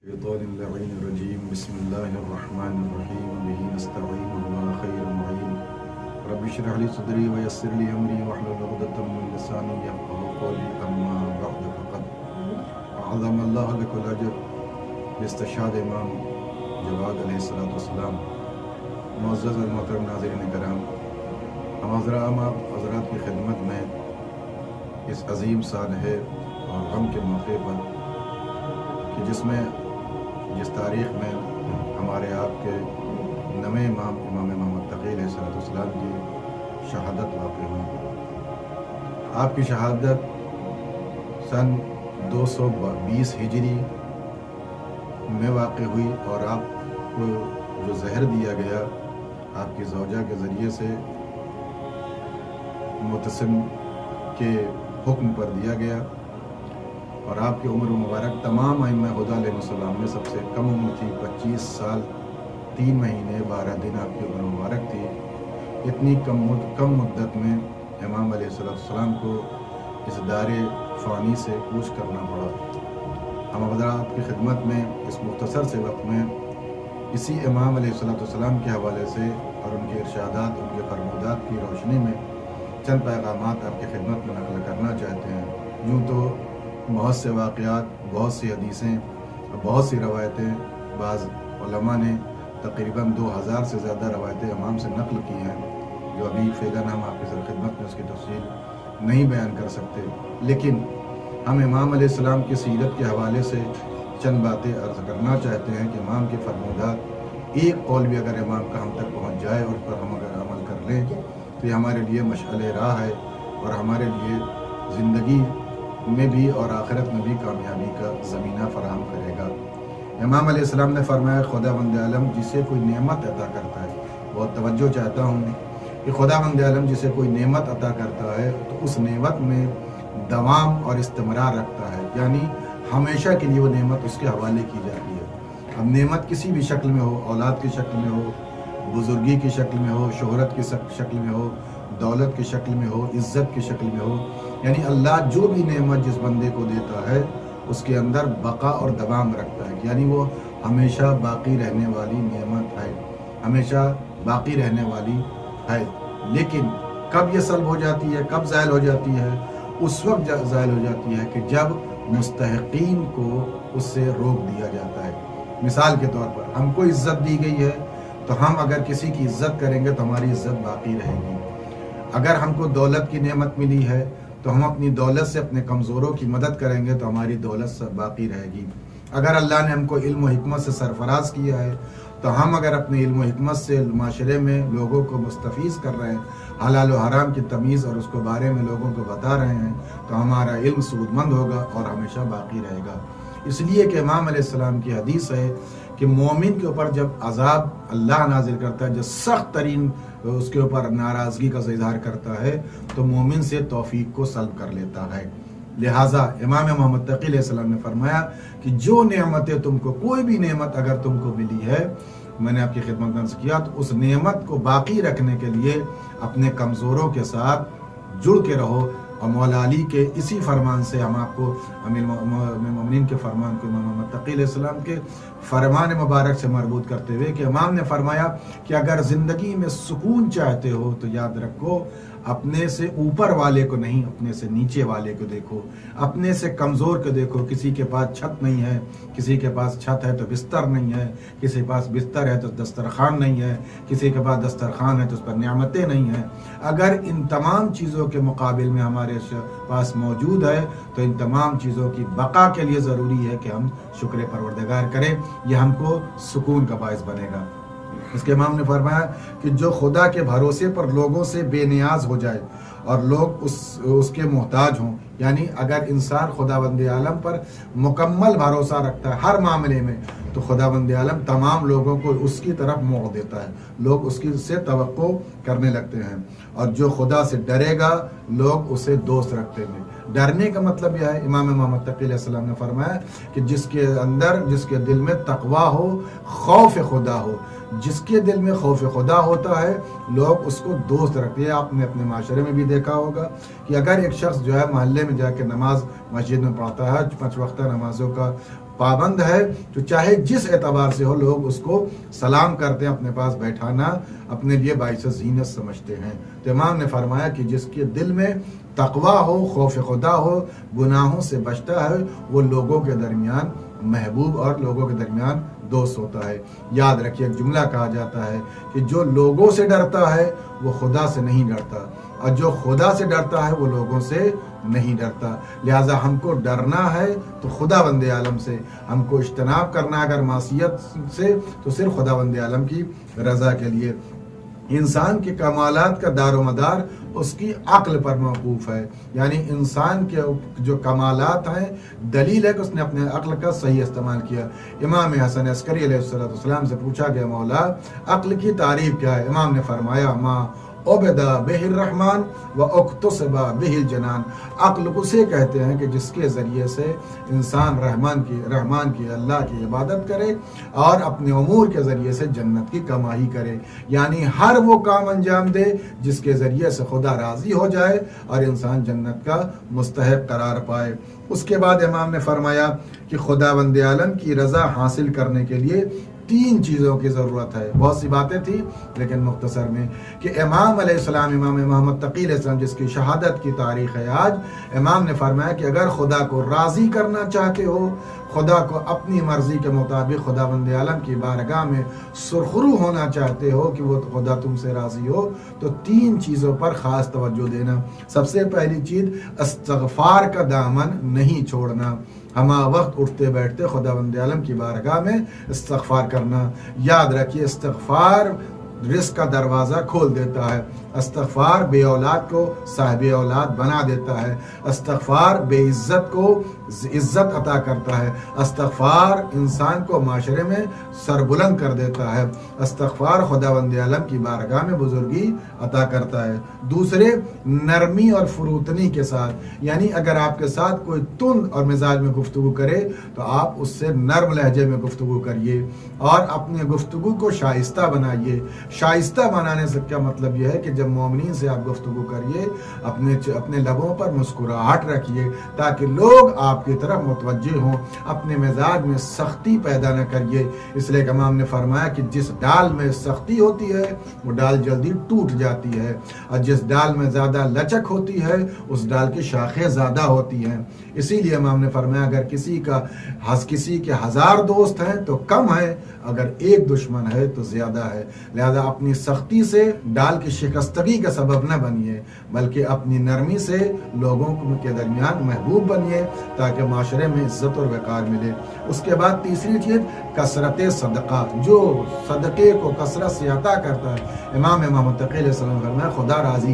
الشيطان اللعين الرجيم بسم الله الرحمن الرحيم به نستعين وهو خير معين رب اشرح لي صدري ويسر لي امري واحلل عقدة من لساني يفقهوا قولي اما بعد فقد اعظم الله لك الاجر باستشهاد امام جواد علیہ الصلوۃ والسلام۔ معزز اور محترم ناظرین کرام، ہم حضرات کی خدمت میں اس عظیم سانحے اور غم کے موقع پر کہ جس تاریخ میں ہمارے آپ کے نویں امام محمد تقی علیہ السلام کی شہادت واقع ہوئی۔ آپ کی شہادت سن 220 ہجری میں واقع ہوئی اور آپ کو جو زہر دیا گیا آپ کی زوجہ کے ذریعے سے متسم کے حکم پر دیا گیا، اور آپ کی عمر مبارک تمام ائمہ خدا علیہ السلام میں سب سے کم عمر تھی، 25 سال 3 مہینے 12 دن آپ کی عمر مبارک تھی۔ اتنی کم مدت میں امام علیہ السلام کو اس دار فانی سے کوچ کرنا پڑا۔ ہم حضرات کی خدمت میں اس مختصر سے وقت میں اسی امام علیہ السلام کے حوالے سے اور ان کے ارشادات، ان کے فرمودات کی روشنی میں چند پیغامات آپ کی خدمت میں نقل کرنا چاہتے ہیں۔ یوں تو بہت سے واقعات، بہت سی حدیثیں، بہت سی روایتیں بعض علماء نے تقریباً 2000 سے زیادہ روایتیں امام سے نقل کی ہیں، جو ابھی فعلاً ہم آپ کی خدمت میں اس کی تفصیل نہیں بیان کر سکتے، لیکن ہم امام علیہ السلام کی سیرت کے حوالے سے چند باتیں عرض کرنا چاہتے ہیں کہ امام کے فرمودات ایک قول بھی اگر امام کا ہم تک پہنچ جائے اور اس پر ہم اگر عمل کر لیں تو یہ ہمارے لیے مشعل راہ ہے اور ہمارے لیے زندگی میں بھی اور آخرت میں بھی کامیابی کا زمینہ فراہم کرے گا۔ امام علیہ السلام نے فرمایا، خداوند عالم جسے کوئی نعمت عطا کرتا ہے، بہت توجہ چاہتا ہوں کہ خداوند عالم جسے کوئی نعمت عطا کرتا ہے تو اس نعمت میں دوام اور استمرار رکھتا ہے، یعنی ہمیشہ کے لیے وہ نعمت اس کے حوالے کی جاتی ہے۔ اب نعمت کسی بھی شکل میں ہو، اولاد کی شکل میں ہو، بزرگی کی شکل میں ہو، شہرت کی شکل میں ہو، دولت کی شکل میں ہو، عزت کی شکل میں ہو، یعنی اللہ جو بھی نعمت جس بندے کو دیتا ہے اس کے اندر بقا اور دوام رکھتا ہے، یعنی وہ ہمیشہ باقی رہنے والی نعمت ہے، ہمیشہ باقی رہنے والی ہے۔ لیکن کب یہ سلب ہو جاتی ہے، کب زائل ہو جاتی ہے؟ اس وقت زائل ہو جاتی ہے کہ جب مستحقین کو اس سے روک دیا جاتا ہے۔ مثال کے طور پر ہم کو عزت دی گئی ہے تو ہم اگر کسی کی عزت کریں گے تو ہماری عزت باقی رہے گی۔ اگر ہم کو دولت کی نعمت ملی ہے تو ہم اپنی دولت سے اپنے کمزوروں کی مدد کریں گے تو ہماری دولت باقی رہے گی۔ اگر اللہ نے ہم کو علم و حکمت سے سرفراز کیا ہے تو ہم اگر اپنے علم و حکمت سے معاشرے میں لوگوں کو مستفیض کر رہے ہیں، حلال و حرام کی تمیز اور اس کے بارے میں لوگوں کو بتا رہے ہیں تو ہمارا علم سود مند ہوگا اور ہمیشہ باقی رہے گا۔ اس لیے کہ امام علیہ السلام کی حدیث ہے کہ مومن کے اوپر جب عذاب اللہ نازل کرتا ہے، جو سخت ترین اس کے اوپر ناراضگی کا اظہار کرتا ہے تو مومن سے توفیق کو سلب کر لیتا ہے۔ لہٰذا امام محمد تقی علیہ السلام نے فرمایا کہ جو نعمتیں تم کو، کوئی بھی نعمت اگر تم کو ملی ہے، میں نے آپ کی خدمت میں عرض کیا، تو اس نعمت کو باقی رکھنے کے لیے اپنے کمزوروں کے ساتھ جڑ کے رہو۔ اور مولا علی کے اسی فرمان سے ہم آپ کو امیر مومنین کے فرمان کو امام محمد تقی علیہ السلام کے فرمان مبارک سے مربوط کرتے ہوئے کہ امام نے فرمایا کہ اگر زندگی میں سکون چاہتے ہو تو یاد رکھو، اپنے سے اوپر والے کو نہیں، اپنے سے نیچے والے کو دیکھو، اپنے سے کمزور کو دیکھو۔ کسی کے پاس چھت نہیں ہے، کسی کے پاس چھت ہے تو بستر نہیں ہے، کسی کے پاس بستر ہے تو دسترخوان نہیں ہے، کسی کے پاس دسترخوان ہے تو اس پر نعمتیں نہیں ہیں۔ اگر ان تمام چیزوں کے مقابل میں ہمارے پاس موجود ہے تو ان تمام چیزوں کی بقا کے لیے ضروری ہے کہ ہم شکر پروردگار کریں، یہ ہم کو سکون کا باعث بنے گا۔ اس کے امام نے فرمایا کہ جو خدا کے بھروسے پر لوگوں سے بے نیاز ہو جائے اور لوگ اس کے محتاج ہوں، یعنی اگر انسان خداوند عالم پر مکمل بھروسہ رکھتا ہے ہر معاملے میں تو خداوند عالم تمام لوگوں کو اس کی طرف موڑ دیتا ہے، لوگ اس کی سے توقع کرنے لگتے ہیں، اور جو خدا سے ڈرے گا لوگ اسے دوست رکھتے ہیں۔ ڈرنے کا مطلب یہ ہے، امام محمد تقی علیہ السلام نے فرمایا کہ جس کے اندر، جس کے دل میں تقویٰ ہو، خوف خدا ہو، جس کے دل میں خوف خدا ہوتا ہے لوگ اس کو دوست رکھتے ہیں۔ آپ نے اپنے معاشرے میں بھی دیکھا ہوگا کہ اگر ایک شخص جو ہے محلے میں جا کے نماز مسجد میں پڑھتا ہے، 5 وقتہ نمازوں کا پابند ہے تو چاہے جس اعتبار سے ہو لوگ اس کو سلام کرتے ہیں، اپنے پاس بیٹھانا اپنے لیے باعث زینت سمجھتے ہیں۔ تو امام نے فرمایا کہ جس کے دل میں تقویٰ ہو، خوف خدا ہو، گناہوں سے بچتا ہے، وہ لوگوں کے درمیان محبوب اور لوگوں کے درمیان دوست ہوتا ہے۔ یاد رکھیے ایک جملہ کہا جاتا ہے کہ جو لوگوں سے ڈرتا ہے وہ خدا سے نہیں ڈرتا، اور جو خدا سے ڈرتا ہے وہ لوگوں سے نہیں ڈرتا۔ لہٰذا ہم کو ڈرنا ہے تو خدا بند عالم سے، ہم کو اجتناب کرنا اگر معصیت سے تو صرف خدا بند عالم کی رضا کے لیے۔ انسان کے کمالات کا دار و مدار اس کی عقل پر موقوف ہے، یعنی انسان کے جو کمالات ہیں دلیل ہے کہ اس نے اپنے عقل کا صحیح استعمال کیا۔ امام حسن عسکری علیہ السلام سے پوچھا گیا مولا عقل کی تعریف کیا ہے؟ امام نے فرمایا ما عبدا بہ الرحمن و اکتسب بہ الجنان، عقل اسے کہتے ہیں کہ جس کے ذریعے سے انسان رحمان کی اللہ کی عبادت کرے اور اپنے امور کے ذریعے سے جنت کی کمائی کرے، یعنی ہر وہ کام انجام دے جس کے ذریعے سے خدا راضی ہو جائے اور انسان جنت کا مستحق قرار پائے۔ اس کے بعد امام نے فرمایا کہ خدا بند عالم کی رضا حاصل کرنے کے لیے 3 چیزوں کی ضرورت ہے۔ بہت سی باتیں تھی لیکن مختصر میں کہ امام علیہ السلام، امام محمد تقی علیہ السلام جس کی شہادت کی تاریخ ہے آج، امام نے فرمایا کہ اگر خدا کو راضی کرنا چاہتے ہو، خدا کو اپنی مرضی کے مطابق خدا بند عالم کی بارگاہ میں سرخرو ہونا چاہتے ہو کہ وہ خدا تم سے راضی ہو، تو 3 چیزوں پر خاص توجہ دینا۔ سب سے پہلی چیز استغفار کا دامن نہیں چھوڑنا، ہما وقت اٹھتے بیٹھتے خدا بند عالم کی بارگاہ میں استغفار کرنا۔ یاد رکھیے استغفار رزق کا دروازہ کھول دیتا ہے، استغفار بے اولاد کو صاحب اولاد بنا دیتا ہے، استغفار بے عزت کو عزت عطا کرتا ہے، استغفار انسان کو معاشرے میں سربلند کر دیتا ہے، استغفار خدا بند عالم کی بارگاہ میں بزرگی عطا کرتا ہے۔ دوسرے نرمی اور فروتنی کے ساتھ، یعنی اگر آپ کے ساتھ کوئی تند اور مزاج میں گفتگو کرے تو آپ اس سے نرم لہجے میں گفتگو کریے اور اپنے گفتگو کو شائستہ بنائیے۔ شائستہ بنانے سے کیا مطلب یہ ہے کہ جب مومنین سے آپ گفتگو کریے اپنے لبوں پر مسکراہٹ رکھیے تاکہ لوگ آپ کی طرف متوجہ ہوں، اپنے مزاج میں سختی پیدا نہ کریے۔ اس لیے کہ امام نے فرمایا کہ جس ڈال میں سختی ہوتی ہے وہ ڈال جلدی ٹوٹ جاتی ہے، اور جس ڈال میں زیادہ لچک ہوتی ہے اس ڈال کی شاخیں زیادہ ہوتی ہیں۔ اسی لیے امام نے فرمایا اگر کسی کے 1000 دوست ہیں تو کم ہے، اگر ایک دشمن ہے تو زیادہ ہے۔ لہذا اپنی سختی سے ڈال کی شکستگی کا سبب نہ بنیے، بلکہ اپنی نرمی سے لوگوں کے درمیان محبوب بنیے تاکہ معاشرے میں عزت اور وقار ملے۔ اس کے بعد تیسری چیز کثرت صدقہ، جو صدقے کو کثرت سے عطا کرتا ہے، امام محمد تقی علیہ السلام فرمایا خدا راضی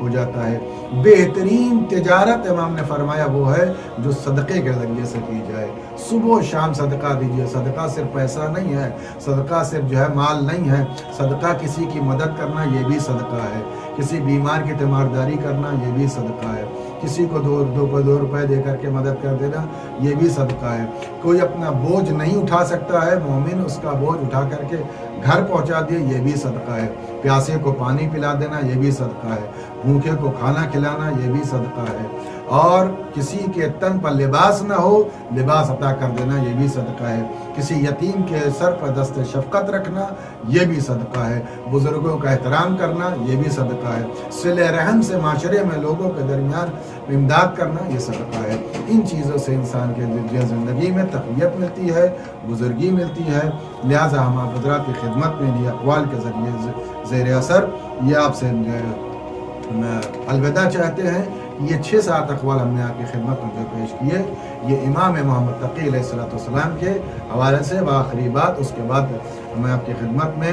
ہو جاتا ہے۔ بہترین تجارت امام نے فرمایا وہ ہے جو صدقے کے ذریعے سے کی جائے۔ صبح و شام صدقہ دیجیے۔ صدقہ صرف پیسہ نہیں ہے، صدقہ صرف مال نہیں ہے، صدقہ کسی کی مدد کرنا یہ بھی صدقہ ہے، کسی بیمار کی تیمارداری کرنا یہ بھی صدقہ ہے، کسی کو 2 روپے دے کر کے مدد کر دینا یہ بھی صدقہ ہے۔ کوئی اپنا بوجھ نہیں اٹھا سکتا ہے، مومن اس کا بوجھ اٹھا کر کے گھر پہنچا دے یہ بھی صدقہ ہے۔ پیاسے کو پانی پلا دینا یہ بھی صدقہ ہے، بھوکے کو کھانا کھلانا یہ بھی صدقہ ہے، اور کسی کے تن پر لباس نہ ہو لباس عطا کر دینا یہ بھی صدقہ ہے، کسی یتیم کے سر پر دست شفقت رکھنا یہ بھی صدقہ ہے، بزرگوں کا احترام کرنا یہ بھی صدقہ ہے، صلہ رحم سے معاشرے میں لوگوں کے درمیان امداد کرنا یہ صدقہ ہے۔ ان چیزوں سے انسان کے زندگی میں تقویت ملتی ہے، بزرگی ملتی ہے۔ لہٰذا ہم آپ حضرات کی خدمت میں یہ اقوال کے ذریعے زیر اثر یہ آپ سے الوداع چاہتے ہیں۔ یہ 6-7 اقوال ہم نے آپ کی خدمت میں جو پیش کیے یہ امام محمد تقی علیہ السلام کے حوالے سے وآخری بات۔ اس کے بعد میں آپ کی خدمت میں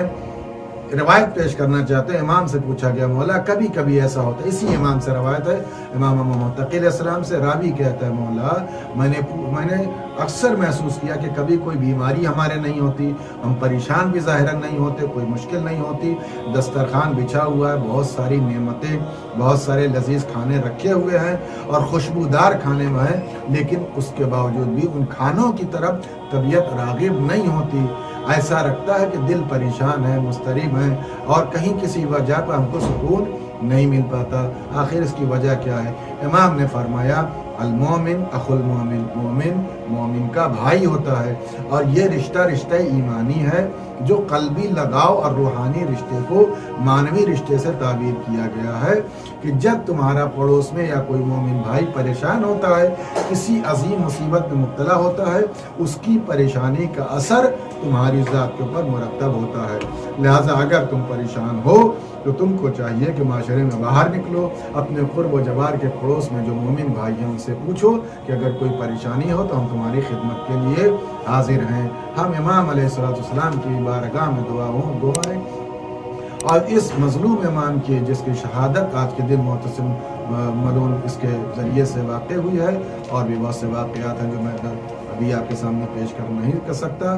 روایت پیش کرنا چاہتے ہیں۔ امام سے پوچھا گیا مولا کبھی کبھی ایسا ہوتا ہے، اسی امام سے روایت ہے، امام محمد تقی علیہ السلام سے، راوی کہتا ہے مولا میں نے اکثر محسوس کیا کہ کبھی کوئی بیماری ہمارے نہیں ہوتی، ہم پریشان بھی ظاہراً نہیں ہوتے، کوئی مشکل نہیں ہوتی، دسترخوان بچھا ہوا ہے، بہت ساری نعمتیں، بہت سارے لذیذ کھانے رکھے ہوئے ہیں اور خوشبودار کھانے میں ہیں، لیکن اس کے باوجود بھی ان کھانوں کی طرف طبیعت راغب نہیں ہوتی۔ ایسا رکھتا ہے کہ دل پریشان ہے، مضطرب ہے، اور کہیں کسی وجہ پر ہم کو سکون نہیں مل پاتا۔ آخر اس کی وجہ کیا ہے؟ امام نے فرمایا المومن اخو المومن، مومن مومن کا بھائی ہوتا ہے، اور یہ رشتہ ایمانی ہے جو قلبی لگاؤ اور روحانی رشتے کو معنوی رشتے سے تعبیر کیا گیا ہے کہ جب تمہارا پڑوس میں یا کوئی مومن بھائی پریشان ہوتا ہے، کسی عظیم مصیبت میں مبتلا ہوتا ہے، اس کی پریشانی کا اثر تمہاری ذات کے اوپر مرتب ہوتا ہے۔ لہٰذا اگر تم پریشان ہو تو تم کو چاہیے کہ معاشرے میں باہر نکلو، اپنے قرب و جوار کے پڑوس میں جو مومن بھائی ہیں ان سے پوچھو کہ اگر کوئی پریشانی ہو تو ہم تمہاری خدمت کے لیے حاضر ہیں۔ ہم امام علیہ السلام کی بارگاہ میں دعائیں اور اس مظلوم امام کی جس کی شہادت آج کے دن معتصم ملون اس کے ذریعے سے واقع ہوئی ہے، اور بھی بہت سے واقعات ہیں جو میں ابھی آپ کے سامنے پیش نہیں کر سکتا،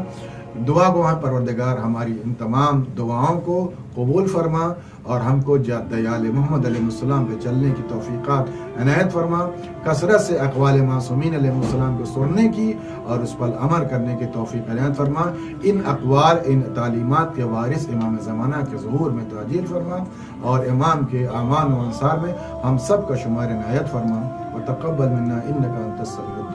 دعا گو ہے پروردگار ہماری ان تمام دعاؤں کو قبول فرما اور ہم کو دیال محمد علیہ السلام پہ چلنے کی توفیقات عنایت فرما، کثرت سے اقوال معصومین علیہ السلام کو سننے کی اور اس پر عمل کرنے کی توفیق عنایت فرما، ان اقوال ان تعلیمات کے وارث امام زمانہ کے ظہور میں تعجیل فرما، اور امام کے اعمال و انصار میں ہم سب کا شمار عنایت فرما، وتقبل منا انک انت السمیع